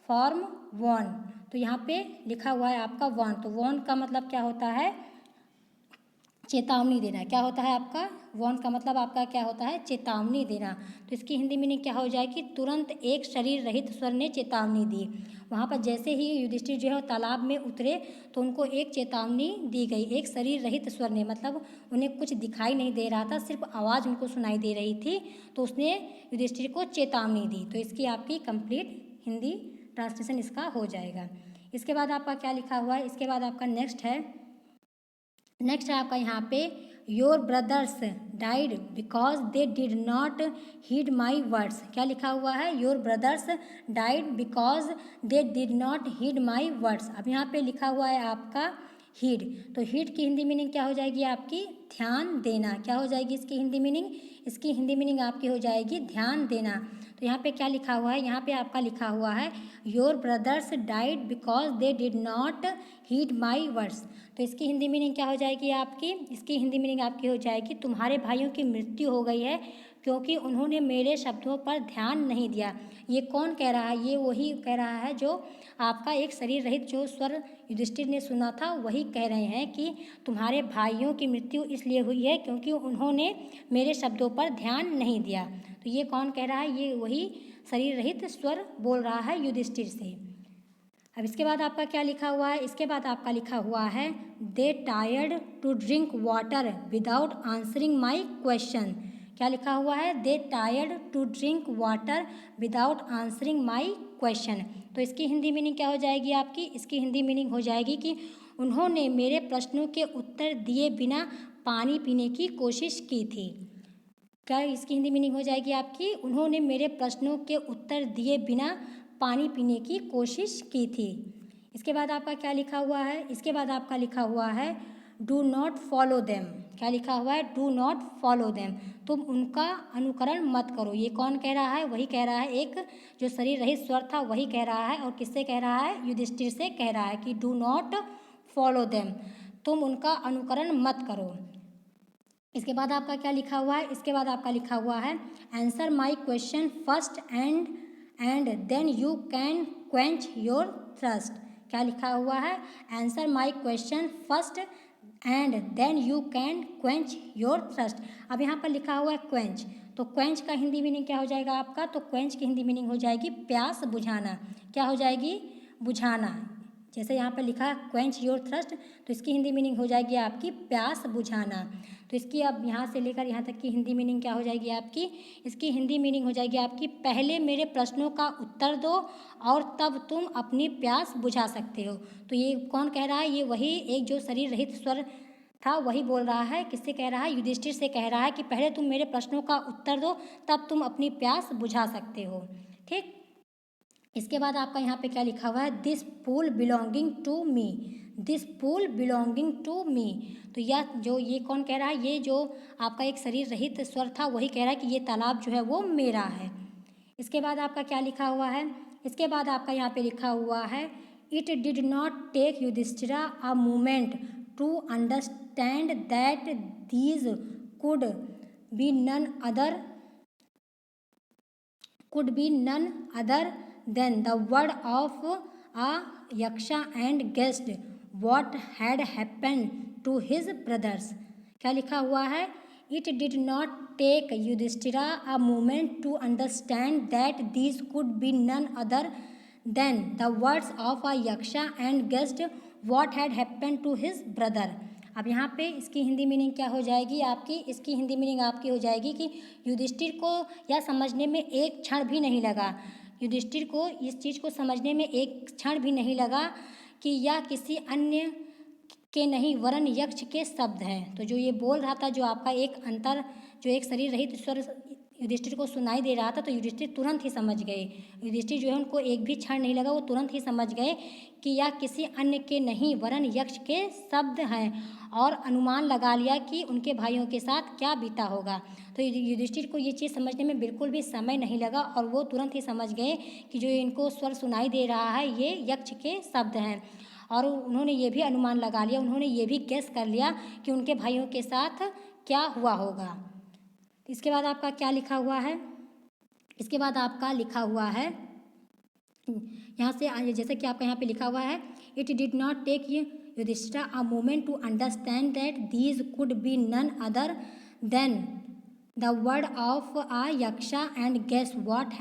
form warned. तो यहाँ पे लिखा हुआ है आपका वॉन्ड। तो वॉन्ड का मतलब क्या होता है? चेतावनी देना। क्या होता है आपका? वॉर्न का मतलब आपका क्या होता है? चेतावनी देना। तो इसकी हिंदी मीनिंग क्या हो जाएगी? तुरंत एक शरीर रहित स्वर ने चेतावनी दी। वहाँ पर जैसे ही युधिष्ठिर जो है तालाब में उतरे तो उनको एक चेतावनी दी गई, एक शरीर रहित स्वर ने, मतलब उन्हें कुछ दिखाई नहीं दे रहा था, सिर्फ आवाज़ उनको सुनाई दे रही थी, तो उसने युधिष्ठिर को चेतावनी दी। तो इसकी आपकी कंप्लीट हिंदी ट्रांसलेशन इसका हो जाएगा। इसके बाद आपका क्या लिखा हुआ है? इसके बाद आपका नेक्स्ट है आपका यहाँ पे your brothers died because they did not heed my words. क्या लिखा हुआ है? Your brothers died because they did not heed my words. अब यहाँ पे लिखा हुआ है आपका हीड। तो हीड की हिंदी मीनिंग क्या हो जाएगी आपकी? ध्यान देना। क्या हो जाएगी इसकी हिंदी मीनिंग? इसकी हिंदी मीनिंग आपकी हो जाएगी ध्यान देना। तो यहाँ पे क्या लिखा हुआ है? यहाँ पे आपका लिखा हुआ है your brothers died because they did not heed my words. तो इसकी हिंदी मीनिंग क्या हो जाएगी आपकी? इसकी हिंदी मीनिंग आपकी हो जाएगी तुम्हारे भाइयों की मृत्यु हो गई है क्योंकि उन्होंने मेरे शब्दों पर ध्यान नहीं दिया। ये कौन कह रहा है? ये वही कह रहा है जो आपका एक शरीर रहित जो स्वर युधिष्ठिर ने सुना था, वही कह रहे हैं कि तुम्हारे भाइयों की मृत्यु इसलिए हुई है क्योंकि उन्होंने मेरे शब्दों पर ध्यान नहीं दिया। तो ये कौन कह रहा है? ये वही शरीर रहित स्वर बोल रहा है युधिष्ठिर से। अब इसके बाद आपका क्या लिखा हुआ है? इसके बाद आपका लिखा हुआ है they tried to drink water without answering my question. क्या लिखा हुआ है? They tried to drink water without answering my question. तो इसकी हिंदी मीनिंग क्या हो जाएगी आपकी? इसकी हिंदी मीनिंग हो जाएगी कि उन्होंने मेरे प्रश्नों के उत्तर दिए बिना पानी पीने की कोशिश की थी। क्या इसकी हिंदी मीनिंग हो जाएगी आपकी? उन्होंने मेरे प्रश्नों के उत्तर दिए बिना पानी पीने की कोशिश की थी। इसके बाद आपका क्या लिखा हुआ है? इसके बाद आपका लिखा हुआ है डू नॉट फॉलो देम। क्या लिखा हुआ है? Do not follow them. तुम उनका अनुकरण मत करो। ये कौन कह रहा है? वही कह रहा है, एक जो शरीर रहित स्वर था वही कह रहा है। और किससे कह रहा है? युधिष्ठिर से कह रहा है कि डू नॉट फॉलो देम, तुम उनका अनुकरण मत करो। इसके बाद आपका क्या लिखा हुआ है? इसके बाद आपका लिखा हुआ है answer my question first and then you can quench your thirst. क्या लिखा हुआ है? Answer my question first and then you can quench your thirst. अब यहाँ पर लिखा हुआ है क्वेंच। तो क्वेंच का हिंदी मीनिंग क्या हो जाएगा आपका? तो क्वेंच की हिंदी मीनिंग हो जाएगी प्यास बुझाना। क्या हो जाएगी? बुझाना। जैसे यहाँ पर लिखा क्वेंच योर थर्स्ट, तो इसकी हिंदी मीनिंग हो जाएगी आपकी प्यास बुझाना। तो इसकी अब यहाँ से लेकर यहाँ तक की हिंदी मीनिंग क्या हो जाएगी आपकी? इसकी हिंदी मीनिंग हो जाएगी आपकी पहले मेरे प्रश्नों का उत्तर दो और तब तुम अपनी प्यास बुझा सकते हो। तो ये कौन कह रहा है? ये वही एक जो शरीर रहित स्वर था वही बोल रहा है। किससे कह रहा है? युधिष्ठिर से कह रहा है कि पहले तुम मेरे प्रश्नों का उत्तर दो तब तुम अपनी प्यास बुझा सकते हो। ठीक। इसके बाद आपका यहाँ पे क्या लिखा हुआ है? This pool belonging to me. This pool belonging to me. तो यह जो ये कौन कह रहा है? ये जो आपका एक शरीर रहित स्वर था वही कह रहा है कि ये तालाब जो है वो मेरा है। इसके बाद आपका क्या लिखा हुआ है? इसके बाद आपका यहाँ पे लिखा हुआ है it did not take Yudhishthira a moment to understand that these could be none other than the word of a yaksha and guessed what had happened to his brothers। क्या लिखा हुआ है? It did not take Yudhishthira a moment to understand that these could be none other than the words of a yaksha and guessed what had happened to his brother। अब यहाँ पे इसकी Hindi meaning क्या हो जाएगी आपकी? इसकी हिंदी मीनिंग आपकी हो जाएगी कि युधिष्ठिर को यह समझने में एक क्षण भी नहीं लगा, युधिष्ठिर को इस चीज़ को समझने में एक क्षण भी नहीं लगा कि यह किसी अन्य के नहीं वरन यक्ष के शब्द हैं। तो जो ये बोल रहा था, जो आपका एक अंतर जो एक शरीर रहित स्वर युधिष्ठिर को सुनाई दे रहा था, तो युधिष्ठिर तुरंत ही समझ गए। युधिष्ठिर जो है उनको एक भी क्षण नहीं लगा, वो तुरंत ही समझ गए कि यह किसी अन्य के नहीं वरन यक्ष के शब्द हैं, और अनुमान लगा लिया कि उनके भाइयों के साथ क्या बीता होगा। तो युधिष्ठिर को ये चीज़ समझने में बिल्कुल भी समय नहीं लगा, और वो तुरंत ही समझ गए कि जो इनको स्वर सुनाई दे रहा है ये यक्ष के शब्द हैं। और उन्होंने ये भी अनुमान लगा लिया, उन्होंने ये भी गेस कर लिया कि उनके भाइयों के साथ क्या हुआ होगा। इसके बाद आपका क्या लिखा हुआ है, इसके बाद आपका लिखा हुआ है यहाँ से, जैसे कि आपका यहाँ पे लिखा हुआ है, it did not take Yudhishthir a moment to understand that these could be none other than the word of a Yaksha and guess what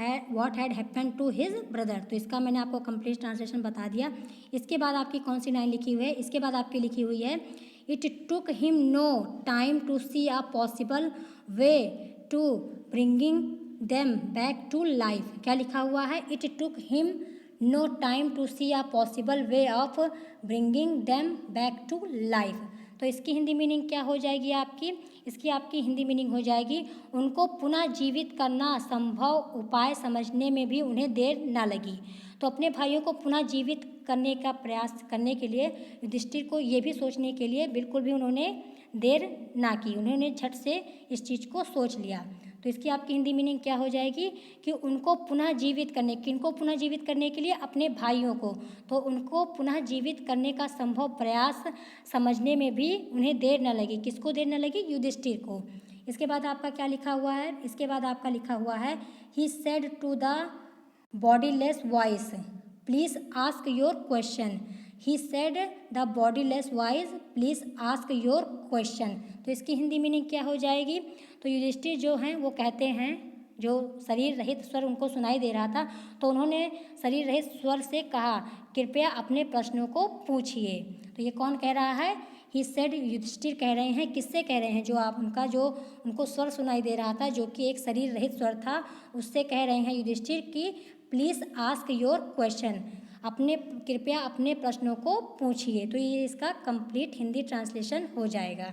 had happened to his brother. तो इसका मैंने आपको कंप्लीट ट्रांसलेशन बता दिया। इसके बाद आपकी कौन सी लाइन लिखी हुई है, इसके बाद आपकी लिखी हुई है, it took him no time to see a possible way to bringing them back to life. क्या लिखा हुआ है, it took him no time to see a possible way of bringing them back to life. तो इसकी Hindi meaning क्या हो जाएगी आपकी, इसकी आपकी हिंदी मीनिंग हो जाएगी, उनको पुनः जीवित करना संभव उपाय समझने में भी उन्हें देर ना लगी। तो अपने भाइयों को पुनः जीवित करने का प्रयास करने के लिए युधिष्ठिर को ये भी सोचने के लिए बिल्कुल भी उन्होंने देर ना की, उन्होंने झट से इस चीज़ को सोच लिया। तो इसकी आपकी हिंदी मीनिंग क्या हो जाएगी कि उनको पुनः जीवित करने, किनको पुनः जीवित करने के लिए, अपने भाइयों को। तो उनको पुनः जीवित करने का संभव प्रयास समझने में भी उन्हें देर न लगी। किसको देर न लगी, युधिष्ठिर को। इसके बाद आपका क्या लिखा हुआ है, इसके बाद आपका लिखा हुआ है, he said to the bodyless voice please ask your question. He said the bodyless voice please ask your question. तो इसकी हिंदी मीनिंग क्या हो जाएगी, तो युधिष्ठिर जो हैं वो कहते हैं, जो शरीर रहित स्वर उनको सुनाई दे रहा था, तो उन्होंने शरीर रहित स्वर से कहा, कृपया अपने प्रश्नों को पूछिए। तो ये कौन कह रहा है, ही सेड, युधिष्ठिर कह रहे हैं। किससे कह रहे हैं, जो आप उनका जो उनको स्वर सुनाई दे रहा था, जो कि एक शरीर रहित स्वर था, उससे कह रहे हैं युधिष्ठिर की प्लीज़ आस्क योर क्वेश्चन, अपने कृपया अपने प्रश्नों को पूछिए। तो ये इसका कंप्लीट हिंदी ट्रांसलेशन हो जाएगा।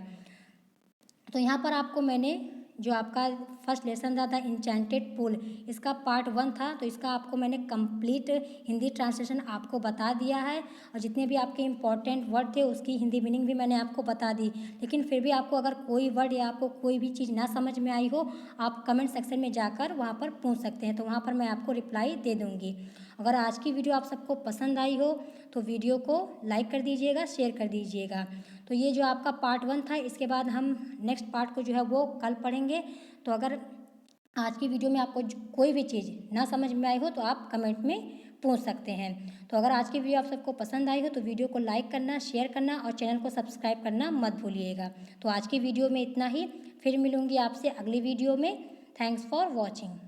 तो यहाँ पर आपको मैंने जो आपका फर्स्ट लेसन था इंचेंटेड पूल, इसका पार्ट 1 था, तो इसका आपको मैंने कंप्लीट हिंदी ट्रांसलेशन आपको बता दिया है, और जितने भी आपके इंपॉर्टेंट वर्ड थे उसकी हिंदी मीनिंग भी मैंने आपको बता दी। लेकिन फिर भी आपको अगर कोई वर्ड या आपको कोई भी चीज़ ना समझ में आई हो, आप कमेंट सेक्शन में जाकर वहाँ पर पूछ सकते हैं, तो वहाँ पर मैं आपको रिप्लाई दे दूँगी। अगर आज की वीडियो आप सबको पसंद आई हो तो वीडियो को लाइक कर दीजिएगा, शेयर कर दीजिएगा। तो ये जो आपका पार्ट 1 था, इसके बाद हम नेक्स्ट पार्ट को जो है वो कल पढ़ेंगे। तो अगर आज की वीडियो में आपको कोई भी चीज़ ना समझ में आई हो तो आप कमेंट में पूछ सकते हैं। तो अगर आज की वीडियो आप सबको पसंद आई हो तो वीडियो को लाइक करना, शेयर करना और चैनल को सब्सक्राइब करना मत भूलिएगा। तो आज की वीडियो में इतना ही, फिर मिलूँगी आपसे अगली वीडियो में। Thanks for watching.